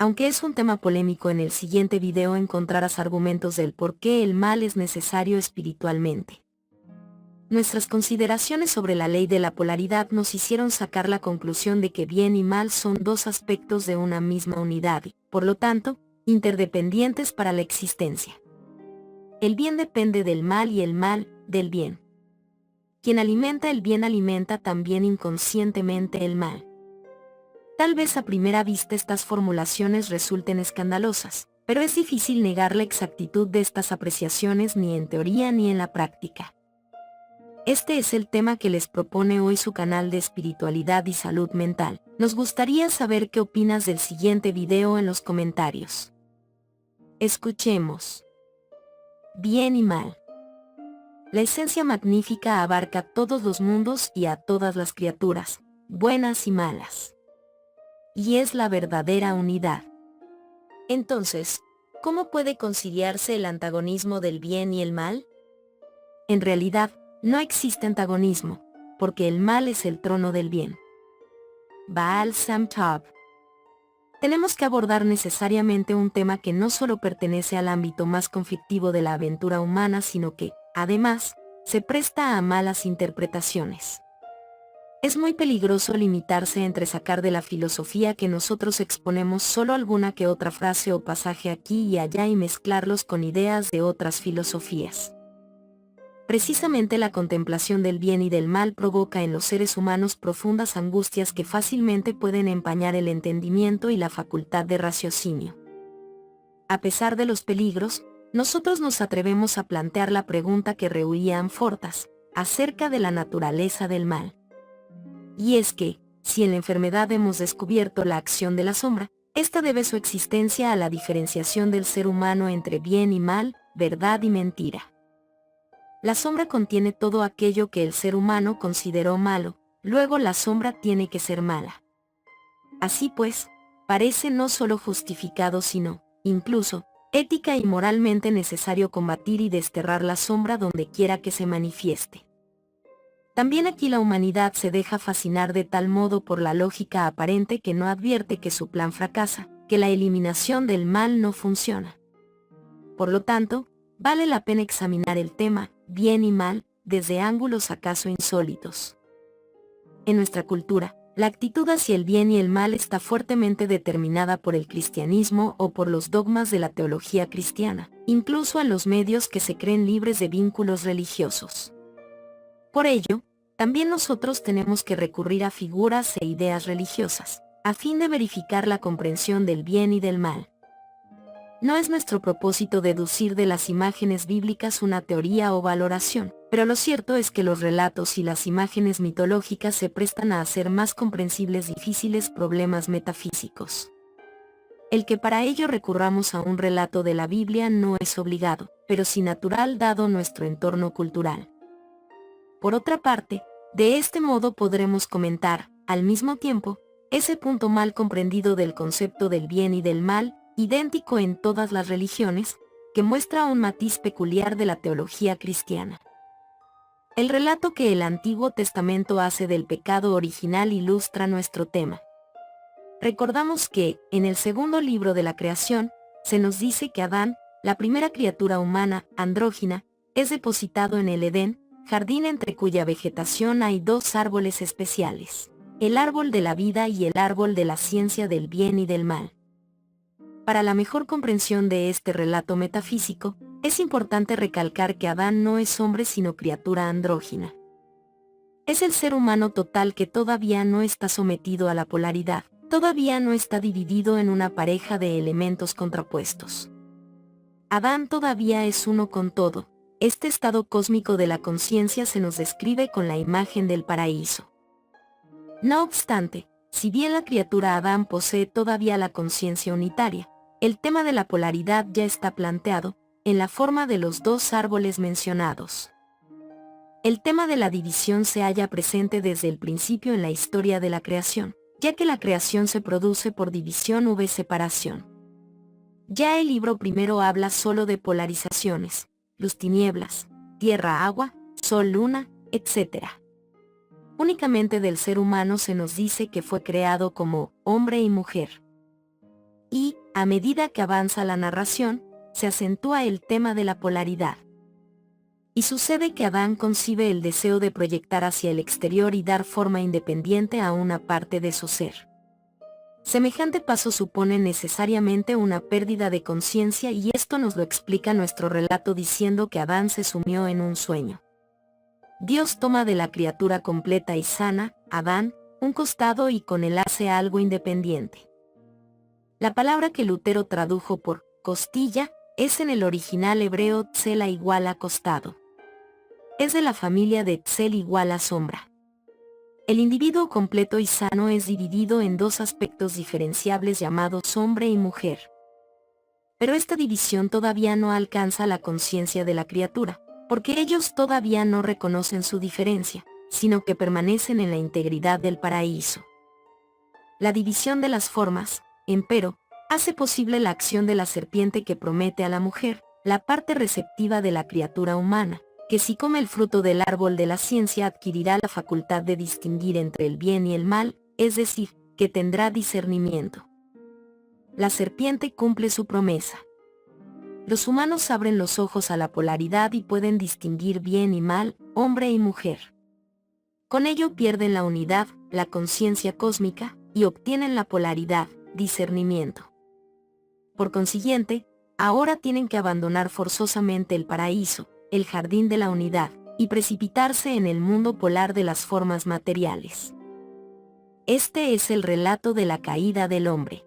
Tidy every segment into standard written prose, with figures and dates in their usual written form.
Aunque es un tema polémico, en el siguiente video encontrarás argumentos del por qué el mal es necesario espiritualmente. Nuestras consideraciones sobre la ley de la polaridad nos hicieron sacar la conclusión de que bien y mal son dos aspectos de una misma unidad y, por lo tanto, interdependientes para la existencia. El bien depende del mal y el mal, del bien. Quien alimenta el bien alimenta también inconscientemente el mal. Tal vez a primera vista estas formulaciones resulten escandalosas, pero es difícil negar la exactitud de estas apreciaciones ni en teoría ni en la práctica. Este es el tema que les propone hoy su canal de espiritualidad y salud mental. Nos gustaría saber qué opinas del siguiente video en los comentarios. Escuchemos. Bien y mal. La esencia magnífica abarca todos los mundos y a todas las criaturas, buenas y malas. Y es la verdadera unidad. Entonces, ¿cómo puede conciliarse el antagonismo del bien y el mal? En realidad, no existe antagonismo, porque el mal es el trono del bien. Baal Sam-Tov. Tenemos que abordar necesariamente un tema que no solo pertenece al ámbito más conflictivo de la aventura humana, sino que, además, se presta a malas interpretaciones. Es muy peligroso limitarse a entresacar de la filosofía que nosotros exponemos solo alguna que otra frase o pasaje aquí y allá y mezclarlos con ideas de otras filosofías. Precisamente la contemplación del bien y del mal provoca en los seres humanos profundas angustias que fácilmente pueden empañar el entendimiento y la facultad de raciocinio. A pesar de los peligros, nosotros nos atrevemos a plantear la pregunta que rehuían Fortas, acerca de la naturaleza del mal. Y es que, si en la enfermedad hemos descubierto la acción de la sombra, esta debe su existencia a la diferenciación del ser humano entre bien y mal, verdad y mentira. La sombra contiene todo aquello que el ser humano consideró malo, luego la sombra tiene que ser mala. Así pues, parece no solo justificado sino, incluso, ética y moralmente necesario combatir y desterrar la sombra donde quiera que se manifieste. También aquí la humanidad se deja fascinar de tal modo por la lógica aparente que no advierte que su plan fracasa, que la eliminación del mal no funciona. Por lo tanto, vale la pena examinar el tema, bien y mal, desde ángulos acaso insólitos. En nuestra cultura, la actitud hacia el bien y el mal está fuertemente determinada por el cristianismo o por los dogmas de la teología cristiana, incluso en los medios que se creen libres de vínculos religiosos. Por ello, también nosotros tenemos que recurrir a figuras e ideas religiosas, a fin de verificar la comprensión del bien y del mal. No es nuestro propósito deducir de las imágenes bíblicas una teoría o valoración, pero lo cierto es que los relatos y las imágenes mitológicas se prestan a hacer más comprensibles difíciles problemas metafísicos. El que para ello recurramos a un relato de la Biblia no es obligado, pero sí natural dado nuestro entorno cultural. Por otra parte, de este modo podremos comentar, al mismo tiempo, ese punto mal comprendido del concepto del bien y del mal, idéntico en todas las religiones, que muestra un matiz peculiar de la teología cristiana. El relato que el Antiguo Testamento hace del pecado original ilustra nuestro tema. Recordamos que, en el segundo libro de la creación, se nos dice que Adán, la primera criatura humana, andrógina, es depositado en el Edén, jardín entre cuya vegetación hay dos árboles especiales, el árbol de la vida y el árbol de la ciencia del bien y del mal. Para la mejor comprensión de este relato metafísico, es importante recalcar que Adán no es hombre sino criatura andrógina. Es el ser humano total que todavía no está sometido a la polaridad, todavía no está dividido en una pareja de elementos contrapuestos. Adán todavía es uno con todo. Este estado cósmico de la conciencia se nos describe con la imagen del paraíso. No obstante, si bien la criatura Adán posee todavía la conciencia unitaria, el tema de la polaridad ya está planteado, en la forma de los dos árboles mencionados. El tema de la división se halla presente desde el principio en la historia de la creación, ya que la creación se produce por división u separación. Ya el libro primero habla solo de polarizaciones, luz-tinieblas, tierra-agua, sol-luna, etc. Únicamente del ser humano se nos dice que fue creado como hombre y mujer. Y, a medida que avanza la narración, se acentúa el tema de la polaridad. Y sucede que Adán concibe el deseo de proyectar hacia el exterior y dar forma independiente a una parte de su ser. Semejante paso supone necesariamente una pérdida de conciencia, y esto nos lo explica nuestro relato diciendo que Adán se sumió en un sueño. Dios toma de la criatura completa y sana, Adán, un costado y con él hace algo independiente. La palabra que Lutero tradujo por costilla es en el original hebreo tsela igual a costado. Es de la familia de tsel igual a sombra. El individuo completo y sano es dividido en dos aspectos diferenciables llamados hombre y mujer. Pero esta división todavía no alcanza la conciencia de la criatura, porque ellos todavía no reconocen su diferencia, sino que permanecen en la integridad del paraíso. La división de las formas, empero, hace posible la acción de la serpiente que promete a la mujer, la parte receptiva de la criatura humana, que si come el fruto del árbol de la ciencia adquirirá la facultad de distinguir entre el bien y el mal, es decir, que tendrá discernimiento. La serpiente cumple su promesa. Los humanos abren los ojos a la polaridad y pueden distinguir bien y mal, hombre y mujer. Con ello pierden la unidad, la conciencia cósmica, y obtienen la polaridad, discernimiento. Por consiguiente, ahora tienen que abandonar forzosamente el paraíso, el jardín de la unidad, y precipitarse en el mundo polar de las formas materiales. Este es el relato de la caída del hombre.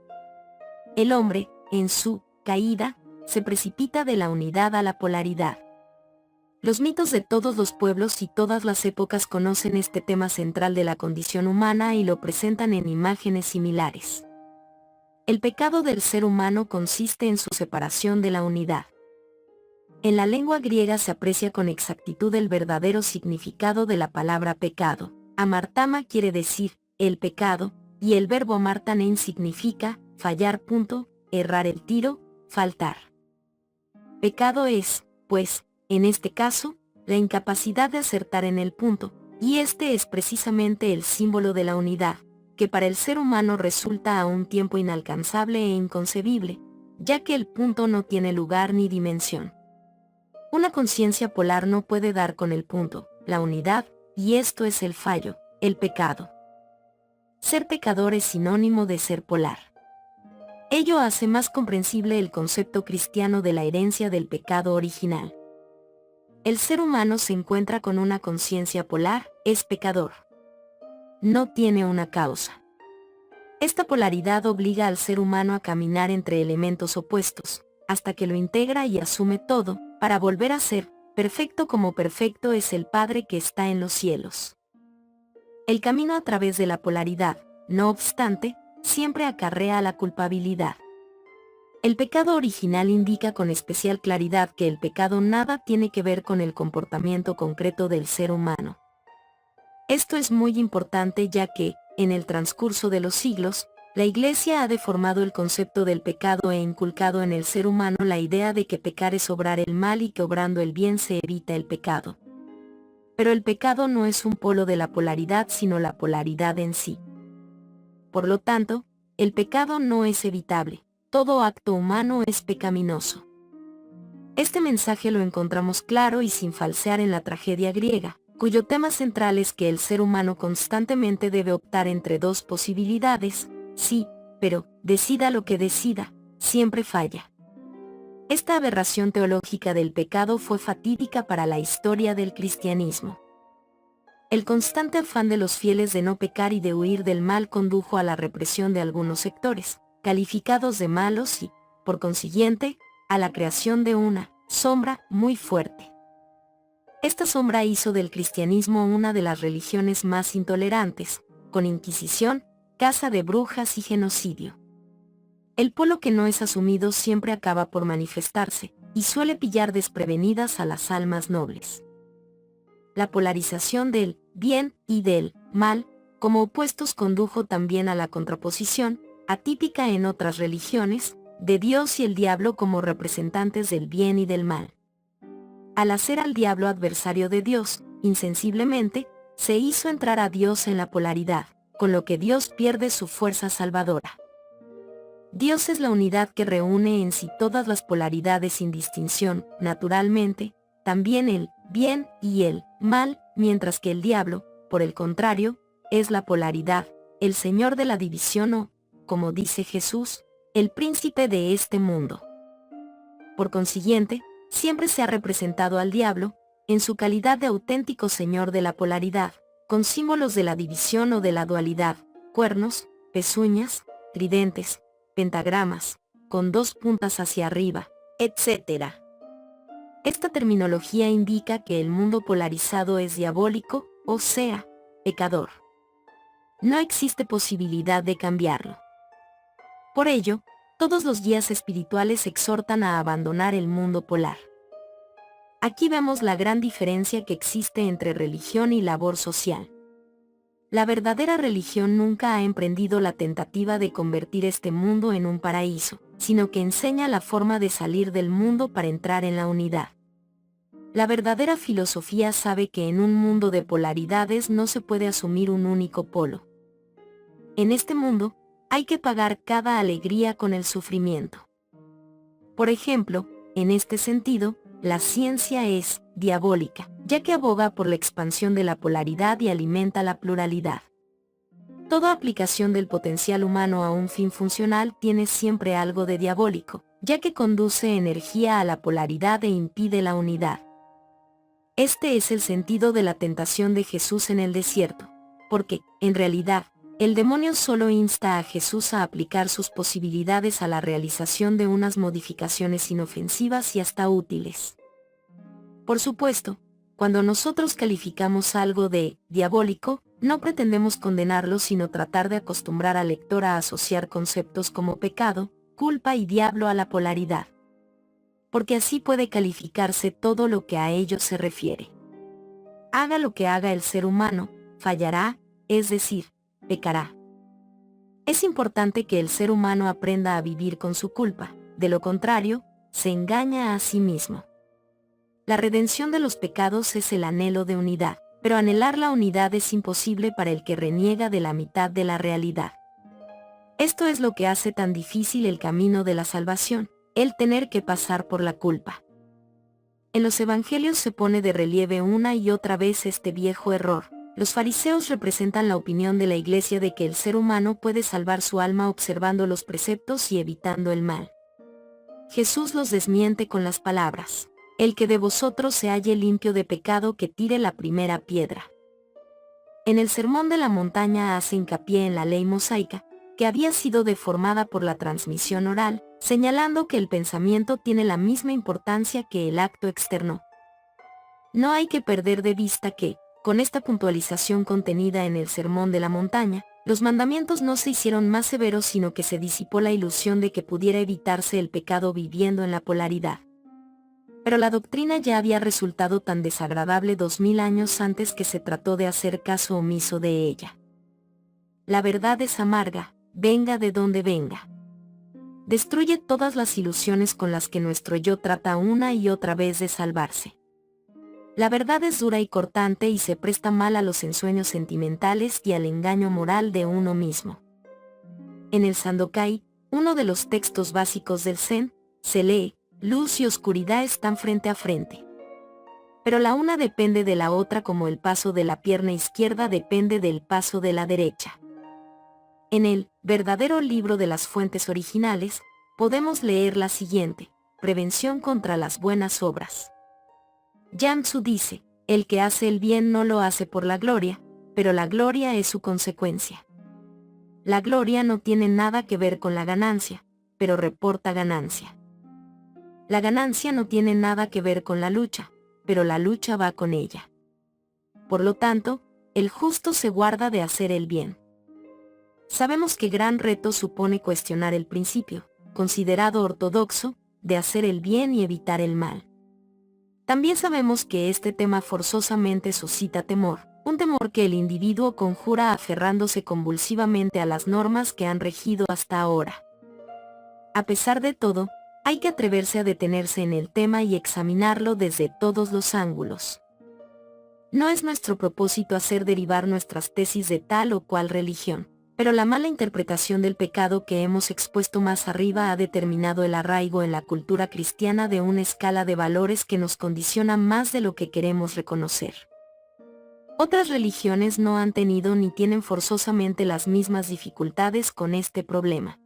El hombre, en su caída, se precipita de la unidad a la polaridad. Los mitos de todos los pueblos y todas las épocas conocen este tema central de la condición humana y lo presentan en imágenes similares. El pecado del ser humano consiste en su separación de la unidad. En la lengua griega se aprecia con exactitud el verdadero significado de la palabra pecado. Amartama quiere decir el pecado, y el verbo amartanein significa fallar. Errar el tiro, faltar. Pecado es, pues, en este caso, la incapacidad de acertar en el punto, y este es precisamente el símbolo de la unidad, que para el ser humano resulta a un tiempo inalcanzable e inconcebible, ya que el punto no tiene lugar ni dimensión. Una conciencia polar no puede dar con el punto, la unidad, y esto es el fallo, el pecado. Ser pecador es sinónimo de ser polar. Ello hace más comprensible el concepto cristiano de la herencia del pecado original. El ser humano se encuentra con una conciencia polar, es pecador. No tiene una causa. Esta polaridad obliga al ser humano a caminar entre elementos opuestos, hasta que lo integra y asume todo, para volver a ser perfecto como perfecto es el Padre que está en los cielos. El camino a través de la polaridad, no obstante, siempre acarrea la culpabilidad. El pecado original indica con especial claridad que el pecado nada tiene que ver con el comportamiento concreto del ser humano. Esto es muy importante ya que, en el transcurso de los siglos, la Iglesia ha deformado el concepto del pecado e inculcado en el ser humano la idea de que pecar es obrar el mal y que obrando el bien se evita el pecado. Pero el pecado no es un polo de la polaridad sino la polaridad en sí. Por lo tanto, el pecado no es evitable, todo acto humano es pecaminoso. Este mensaje lo encontramos claro y sin falsear en la tragedia griega, cuyo tema central es que el ser humano constantemente debe optar entre dos posibilidades. Sí, pero, decida lo que decida, siempre falla. Esta aberración teológica del pecado fue fatídica para la historia del cristianismo. El constante afán de los fieles de no pecar y de huir del mal condujo a la represión de algunos sectores, calificados de malos y, por consiguiente, a la creación de una sombra muy fuerte. Esta sombra hizo del cristianismo una de las religiones más intolerantes, con inquisición, caza de brujas y genocidio. El polo que no es asumido siempre acaba por manifestarse, y suele pillar desprevenidas a las almas nobles. La polarización del bien y del mal, como opuestos condujo también a la contraposición, atípica en otras religiones, de Dios y el diablo como representantes del bien y del mal. Al hacer al diablo adversario de Dios, insensiblemente, se hizo entrar a Dios en la polaridad, con lo que Dios pierde su fuerza salvadora. Dios es la unidad que reúne en sí todas las polaridades sin distinción, naturalmente, también el bien y el mal, mientras que el diablo, por el contrario, es la polaridad, el señor de la división o, como dice Jesús, el príncipe de este mundo. Por consiguiente, siempre se ha representado al diablo, en su calidad de auténtico señor de la polaridad, con símbolos de la división o de la dualidad, cuernos, pezuñas, tridentes, pentagramas, con dos puntas hacia arriba, etc. Esta terminología indica que el mundo polarizado es diabólico, o sea, pecador. No existe posibilidad de cambiarlo. Por ello, todos los guías espirituales exhortan a abandonar el mundo polar. Aquí vemos la gran diferencia que existe entre religión y labor social. La verdadera religión nunca ha emprendido la tentativa de convertir este mundo en un paraíso, sino que enseña la forma de salir del mundo para entrar en la unidad. La verdadera filosofía sabe que en un mundo de polaridades no se puede asumir un único polo. En este mundo, hay que pagar cada alegría con el sufrimiento. Por ejemplo, en este sentido, la ciencia es diabólica, ya que aboga por la expansión de la polaridad y alimenta la pluralidad. Toda aplicación del potencial humano a un fin funcional tiene siempre algo de diabólico, ya que conduce energía a la polaridad e impide la unidad. Este es el sentido de la tentación de Jesús en el desierto, porque, en realidad, el demonio solo insta a Jesús a aplicar sus posibilidades a la realización de unas modificaciones inofensivas y hasta útiles. Por supuesto, cuando nosotros calificamos algo de diabólico, no pretendemos condenarlo sino tratar de acostumbrar al lector a asociar conceptos como pecado, culpa y diablo a la polaridad. Porque así puede calificarse todo lo que a ellos se refiere. Haga lo que haga el ser humano, fallará, es decir, pecará. Es importante que el ser humano aprenda a vivir con su culpa, de lo contrario, se engaña a sí mismo. La redención de los pecados es el anhelo de unidad, pero anhelar la unidad es imposible para el que reniega de la mitad de la realidad. Esto es lo que hace tan difícil el camino de la salvación, el tener que pasar por la culpa. En los evangelios se pone de relieve una y otra vez este viejo error. Los fariseos representan la opinión de la Iglesia de que el ser humano puede salvar su alma observando los preceptos y evitando el mal. Jesús los desmiente con las palabras: el que de vosotros se halle limpio de pecado que tire la primera piedra. En el Sermón de la Montaña hace hincapié en la ley mosaica, que había sido deformada por la transmisión oral, señalando que el pensamiento tiene la misma importancia que el acto externo. No hay que perder de vista que, con esta puntualización contenida en el Sermón de la Montaña, los mandamientos no se hicieron más severos sino que se disipó la ilusión de que pudiera evitarse el pecado viviendo en la polaridad. Pero la doctrina ya había resultado tan desagradable 2000 años antes que se trató de hacer caso omiso de ella. La verdad es amarga, venga de donde venga. Destruye todas las ilusiones con las que nuestro yo trata una y otra vez de salvarse. La verdad es dura y cortante y se presta mal a los ensueños sentimentales y al engaño moral de uno mismo. En el Sandokai, uno de los textos básicos del Zen, se lee: luz y oscuridad están frente a frente. Pero la una depende de la otra como el paso de la pierna izquierda depende del paso de la derecha. En el verdadero libro de las fuentes originales, podemos leer la siguiente: prevención contra las buenas obras. Yang Tzu dice: el que hace el bien no lo hace por la gloria, pero la gloria es su consecuencia. La gloria no tiene nada que ver con la ganancia, pero reporta ganancia. La ganancia no tiene nada que ver con la lucha, pero la lucha va con ella. Por lo tanto, el justo se guarda de hacer el bien. Sabemos que gran reto supone cuestionar el principio, considerado ortodoxo, de hacer el bien y evitar el mal. También sabemos que este tema forzosamente suscita temor, un temor que el individuo conjura aferrándose convulsivamente a las normas que han regido hasta ahora. A pesar de todo, hay que atreverse a detenerse en el tema y examinarlo desde todos los ángulos. No es nuestro propósito hacer derivar nuestras tesis de tal o cual religión, Pero la mala interpretación del pecado que hemos expuesto más arriba ha determinado el arraigo en la cultura cristiana de una escala de valores que nos condiciona más de lo que queremos reconocer. Otras religiones no han tenido ni tienen forzosamente las mismas dificultades con este problema.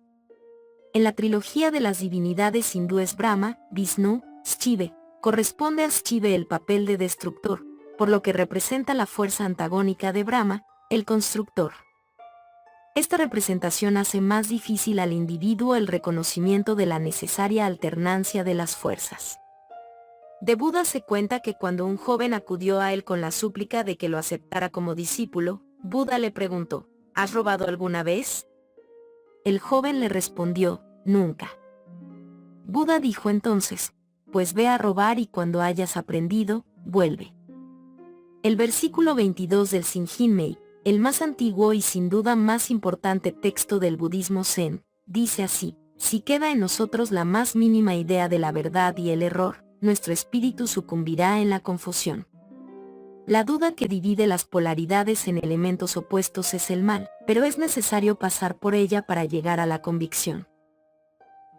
En la trilogía de las divinidades hindúes Brahma, Vishnu, Shiva, corresponde a Shiva el papel de destructor, por lo que representa la fuerza antagónica de Brahma, el constructor. Esta representación hace más difícil al individuo el reconocimiento de la necesaria alternancia de las fuerzas. De Buda se cuenta que cuando un joven acudió a él con la súplica de que lo aceptara como discípulo, Buda le preguntó, ¿has robado alguna vez? El joven le respondió, nunca. Buda dijo entonces, pues ve a robar y cuando hayas aprendido, vuelve. El versículo 22 del Shinjinmei, el más antiguo y sin duda más importante texto del budismo zen, dice así, si queda en nosotros la más mínima idea de la verdad y el error, nuestro espíritu sucumbirá en la confusión. La duda que divide las polaridades en elementos opuestos es el mal, pero es necesario pasar por ella para llegar a la convicción.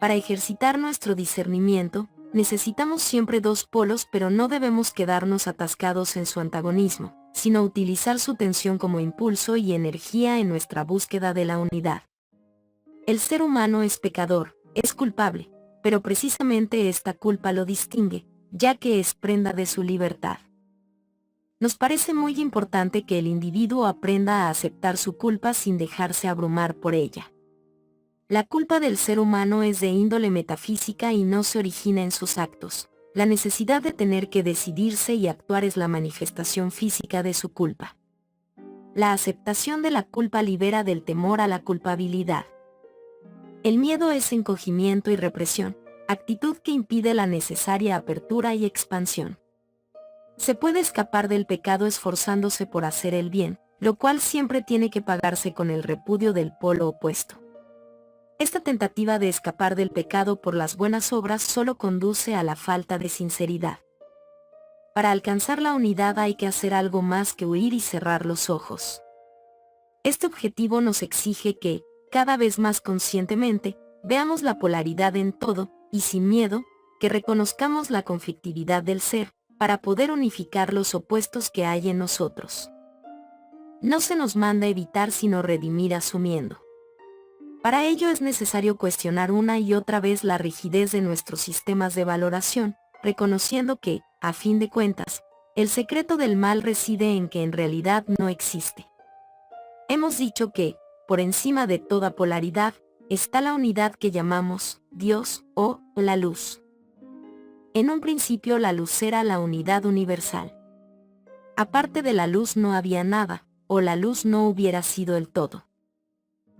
Para ejercitar nuestro discernimiento, necesitamos siempre dos polos, pero no debemos quedarnos atascados en su antagonismo, sino utilizar su tensión como impulso y energía en nuestra búsqueda de la unidad. El ser humano es pecador, es culpable, pero precisamente esta culpa lo distingue, ya que es prenda de su libertad. Nos parece muy importante que el individuo aprenda a aceptar su culpa sin dejarse abrumar por ella. La culpa del ser humano es de índole metafísica y no se origina en sus actos. La necesidad de tener que decidirse y actuar es la manifestación física de su culpa. La aceptación de la culpa libera del temor a la culpabilidad. El miedo es encogimiento y represión, actitud que impide la necesaria apertura y expansión. Se puede escapar del pecado esforzándose por hacer el bien, lo cual siempre tiene que pagarse con el repudio del polo opuesto. Esta tentativa de escapar del pecado por las buenas obras solo conduce a la falta de sinceridad. Para alcanzar la unidad hay que hacer algo más que huir y cerrar los ojos. Este objetivo nos exige que, cada vez más conscientemente, veamos la polaridad en todo, y sin miedo, que reconozcamos la conflictividad del ser, para poder unificar los opuestos que hay en nosotros. No se nos manda evitar sino redimir asumiendo. Para ello es necesario cuestionar una y otra vez la rigidez de nuestros sistemas de valoración, reconociendo que, a fin de cuentas, el secreto del mal reside en que en realidad no existe. Hemos dicho que, por encima de toda polaridad, está la unidad que llamamos Dios o la luz. En un principio la luz era la unidad universal. Aparte de la luz no había nada, o la luz no hubiera sido el todo.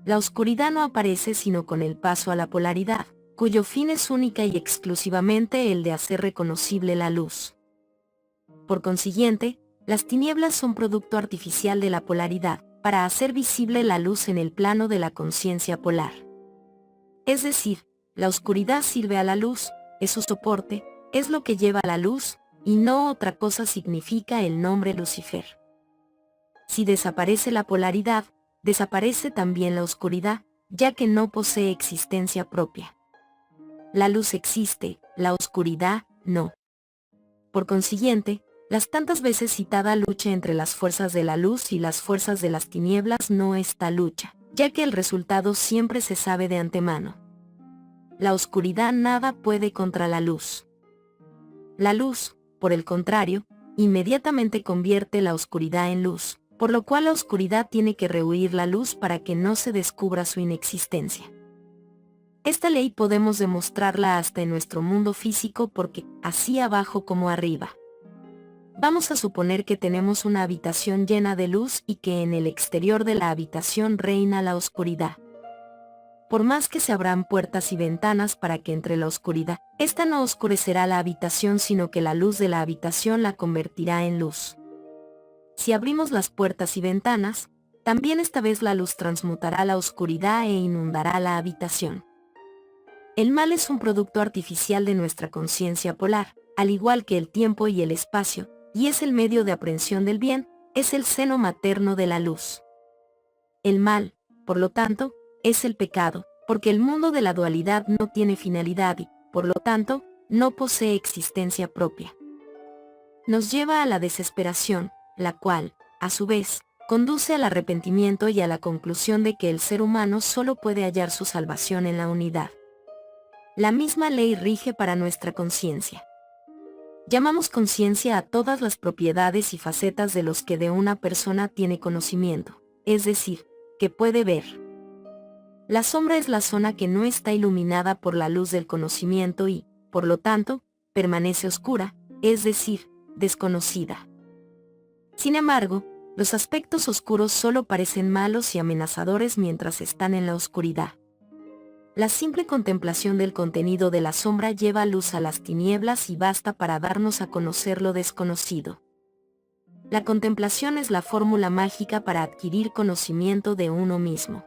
La oscuridad no aparece sino con el paso a la polaridad, cuyo fin es única y exclusivamente el de hacer reconocible la luz. Por consiguiente, las tinieblas son producto artificial de la polaridad, para hacer visible la luz en el plano de la conciencia polar. Es decir, la oscuridad sirve a la luz, es su soporte, es lo que lleva a la luz, y no otra cosa significa el nombre Lucifer. Si desaparece la polaridad, desaparece también la oscuridad, ya que no posee existencia propia. La luz existe, la oscuridad no. Por consiguiente, las tantas veces citada lucha entre las fuerzas de la luz y las fuerzas de las tinieblas no está lucha, ya que el resultado siempre se sabe de antemano. La oscuridad nada puede contra la luz. La luz, por el contrario, inmediatamente convierte la oscuridad en luz, por lo cual la oscuridad tiene que rehuir la luz para que no se descubra su inexistencia. Esta ley podemos demostrarla hasta en nuestro mundo físico porque, así abajo como arriba. Vamos a suponer que tenemos una habitación llena de luz y que en el exterior de la habitación reina la oscuridad. Por más que se abran puertas y ventanas para que entre la oscuridad, esta no oscurecerá la habitación sino que la luz de la habitación la convertirá en luz. Si abrimos las puertas y ventanas, también esta vez la luz transmutará la oscuridad e inundará la habitación. El mal es un producto artificial de nuestra conciencia polar, al igual que el tiempo y el espacio, y es el medio de aprehensión del bien, es el seno materno de la luz. El mal, por lo tanto, es el pecado, porque el mundo de la dualidad no tiene finalidad y, por lo tanto, no posee existencia propia. Nos lleva a la desesperación, la cual, a su vez, conduce al arrepentimiento y a la conclusión de que el ser humano solo puede hallar su salvación en la unidad. La misma ley rige para nuestra conciencia. Llamamos conciencia a todas las propiedades y facetas de los que de una persona tiene conocimiento, es decir, que puede ver. La sombra es la zona que no está iluminada por la luz del conocimiento y, por lo tanto, permanece oscura, es decir, desconocida. Sin embargo, los aspectos oscuros solo parecen malos y amenazadores mientras están en la oscuridad. La simple contemplación del contenido de la sombra lleva luz a las tinieblas y basta para darnos a conocer lo desconocido. La contemplación es la fórmula mágica para adquirir conocimiento de uno mismo.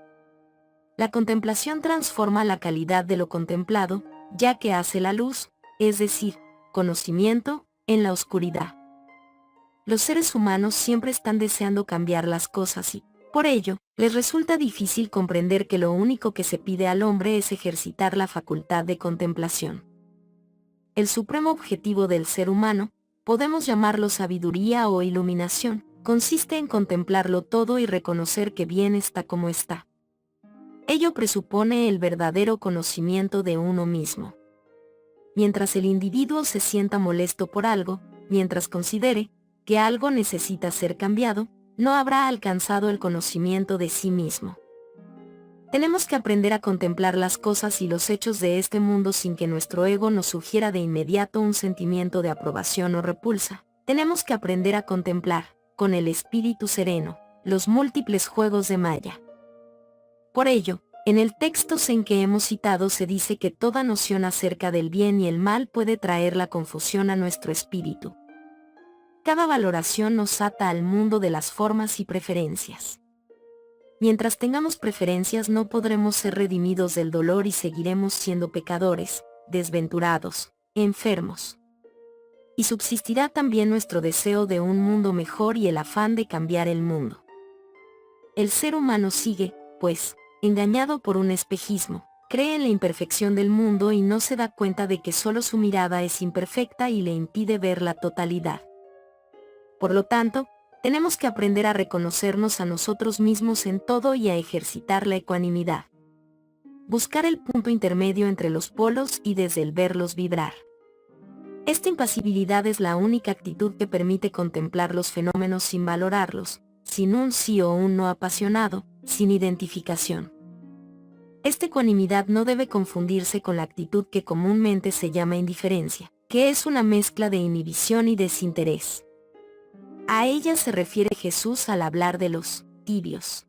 La contemplación transforma la calidad de lo contemplado, ya que hace la luz, es decir, conocimiento, en la oscuridad. Los seres humanos siempre están deseando cambiar las cosas y, por ello, les resulta difícil comprender que lo único que se pide al hombre es ejercitar la facultad de contemplación. El supremo objetivo del ser humano, podemos llamarlo sabiduría o iluminación, consiste en contemplarlo todo y reconocer que bien está como está. Ello presupone el verdadero conocimiento de uno mismo. Mientras el individuo se sienta molesto por algo, mientras considere que algo necesita ser cambiado, no habrá alcanzado el conocimiento de sí mismo. Tenemos que aprender a contemplar las cosas y los hechos de este mundo sin que nuestro ego nos sugiera de inmediato un sentimiento de aprobación o repulsa. Tenemos que aprender a contemplar, con el espíritu sereno, los múltiples juegos de Maya. Por ello, en el texto en que hemos citado se dice que toda noción acerca del bien y el mal puede traer la confusión a nuestro espíritu. Cada valoración nos ata al mundo de las formas y preferencias. Mientras tengamos preferencias no podremos ser redimidos del dolor y seguiremos siendo pecadores, desventurados, enfermos. Y subsistirá también nuestro deseo de un mundo mejor y el afán de cambiar el mundo. El ser humano sigue, pues, engañado por un espejismo, cree en la imperfección del mundo y no se da cuenta de que solo su mirada es imperfecta y le impide ver la totalidad. Por lo tanto, tenemos que aprender a reconocernos a nosotros mismos en todo y a ejercitar la ecuanimidad. Buscar el punto intermedio entre los polos y desde el verlos vibrar. Esta impasibilidad es la única actitud que permite contemplar los fenómenos sin valorarlos, sin un sí o un no apasionado, sin identificación. Esta ecuanimidad no debe confundirse con la actitud que comúnmente se llama indiferencia, que es una mezcla de inhibición y desinterés. A ella se refiere Jesús al hablar de los tibios.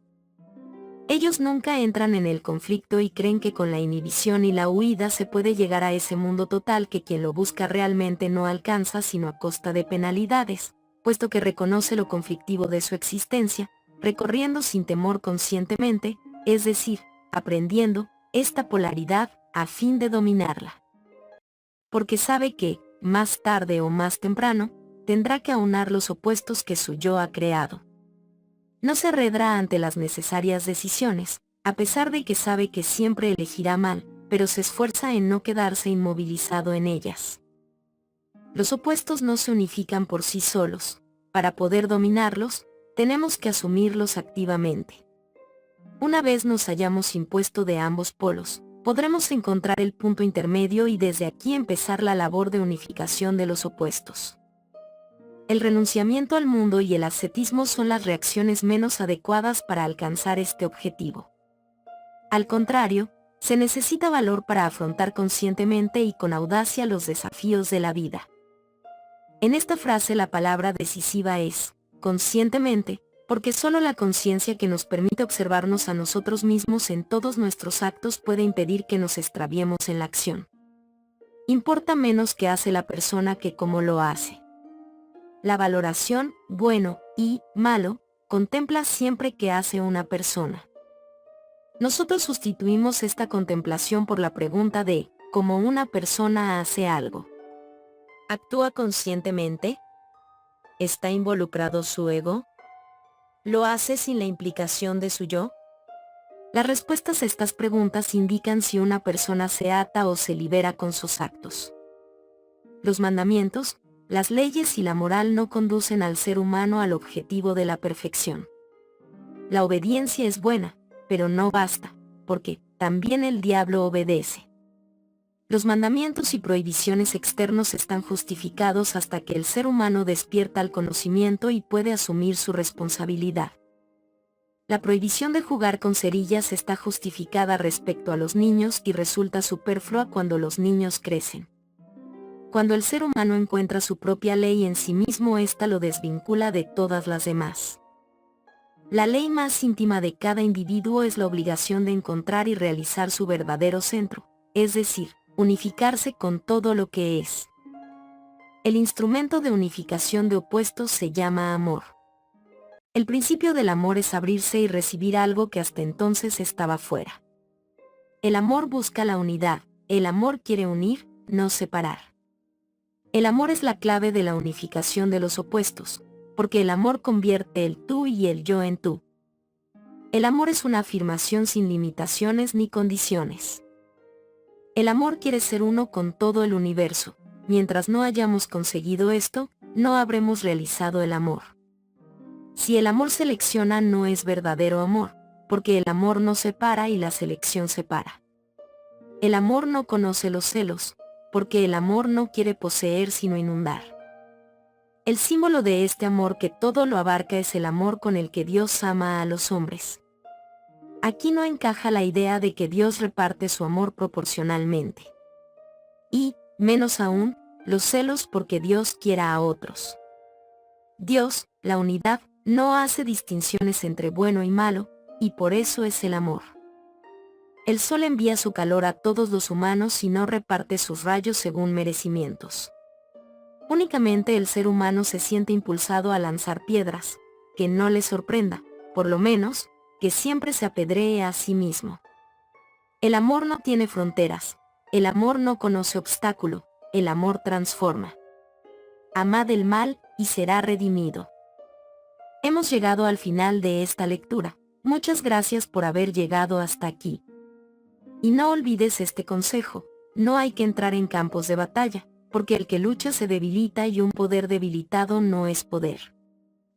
Ellos nunca entran en el conflicto y creen que con la inhibición y la huida se puede llegar a ese mundo total que quien lo busca realmente no alcanza sino a costa de penalidades, puesto que reconoce lo conflictivo de su existencia, recorriendo sin temor conscientemente, es decir, aprendiendo, esta polaridad, a fin de dominarla. Porque sabe que, más tarde o más temprano, tendrá que aunar los opuestos que su yo ha creado. No se arredra ante las necesarias decisiones, a pesar de que sabe que siempre elegirá mal, pero se esfuerza en no quedarse inmovilizado en ellas. Los opuestos no se unifican por sí solos. Para poder dominarlos, tenemos que asumirlos activamente. Una vez nos hayamos impuesto de ambos polos, podremos encontrar el punto intermedio y desde aquí empezar la labor de unificación de los opuestos. El renunciamiento al mundo y el ascetismo son las reacciones menos adecuadas para alcanzar este objetivo. Al contrario, se necesita valor para afrontar conscientemente y con audacia los desafíos de la vida. En esta frase la palabra decisiva es, conscientemente, porque solo la conciencia que nos permite observarnos a nosotros mismos en todos nuestros actos puede impedir que nos extraviemos en la acción. Importa menos qué hace la persona que cómo lo hace. La valoración, bueno y malo, contempla siempre qué hace una persona. Nosotros sustituimos esta contemplación por la pregunta de, ¿cómo una persona hace algo? ¿Actúa conscientemente? ¿Está involucrado su ego? ¿Lo hace sin la implicación de su yo? Las respuestas a estas preguntas indican si una persona se ata o se libera con sus actos. Los mandamientos, las leyes y la moral no conducen al ser humano al objetivo de la perfección. La obediencia es buena, pero no basta, porque también el diablo obedece. Los mandamientos y prohibiciones externos están justificados hasta que el ser humano despierta al conocimiento y puede asumir su responsabilidad. La prohibición de jugar con cerillas está justificada respecto a los niños y resulta superflua cuando los niños crecen. Cuando el ser humano encuentra su propia ley en sí mismo, ésta lo desvincula de todas las demás. La ley más íntima de cada individuo es la obligación de encontrar y realizar su verdadero centro, es decir, unificarse con todo lo que es. El instrumento de unificación de opuestos se llama amor. El principio del amor es abrirse y recibir algo que hasta entonces estaba fuera. El amor busca la unidad, el amor quiere unir, no separar. El amor es la clave de la unificación de los opuestos, porque el amor convierte el tú y el yo en tú. El amor es una afirmación sin limitaciones ni condiciones. El amor quiere ser uno con todo el universo. Mientras no hayamos conseguido esto, no habremos realizado el amor. Si el amor selecciona, no es verdadero amor, porque el amor no separa y la selección separa. El amor no conoce los celos, porque el amor no quiere poseer sino inundar. El símbolo de este amor que todo lo abarca es el amor con el que Dios ama a los hombres. Aquí no encaja la idea de que Dios reparte su amor proporcionalmente. Y, menos aún, los celos porque Dios quiera a otros. Dios, la unidad, no hace distinciones entre bueno y malo, y por eso es el amor. El sol envía su calor a todos los humanos y no reparte sus rayos según merecimientos. Únicamente el ser humano se siente impulsado a lanzar piedras, que no le sorprenda, por lo menos, que siempre se apedree a sí mismo. El amor no tiene fronteras, el amor no conoce obstáculo, el amor transforma. Amad el mal, y será redimido. Hemos llegado al final de esta lectura. Muchas gracias por haber llegado hasta aquí. Y no olvides este consejo: no hay que entrar en campos de batalla, porque el que lucha se debilita y un poder debilitado no es poder.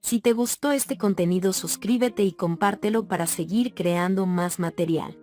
Si te gustó este contenido, suscríbete y compártelo para seguir creando más material.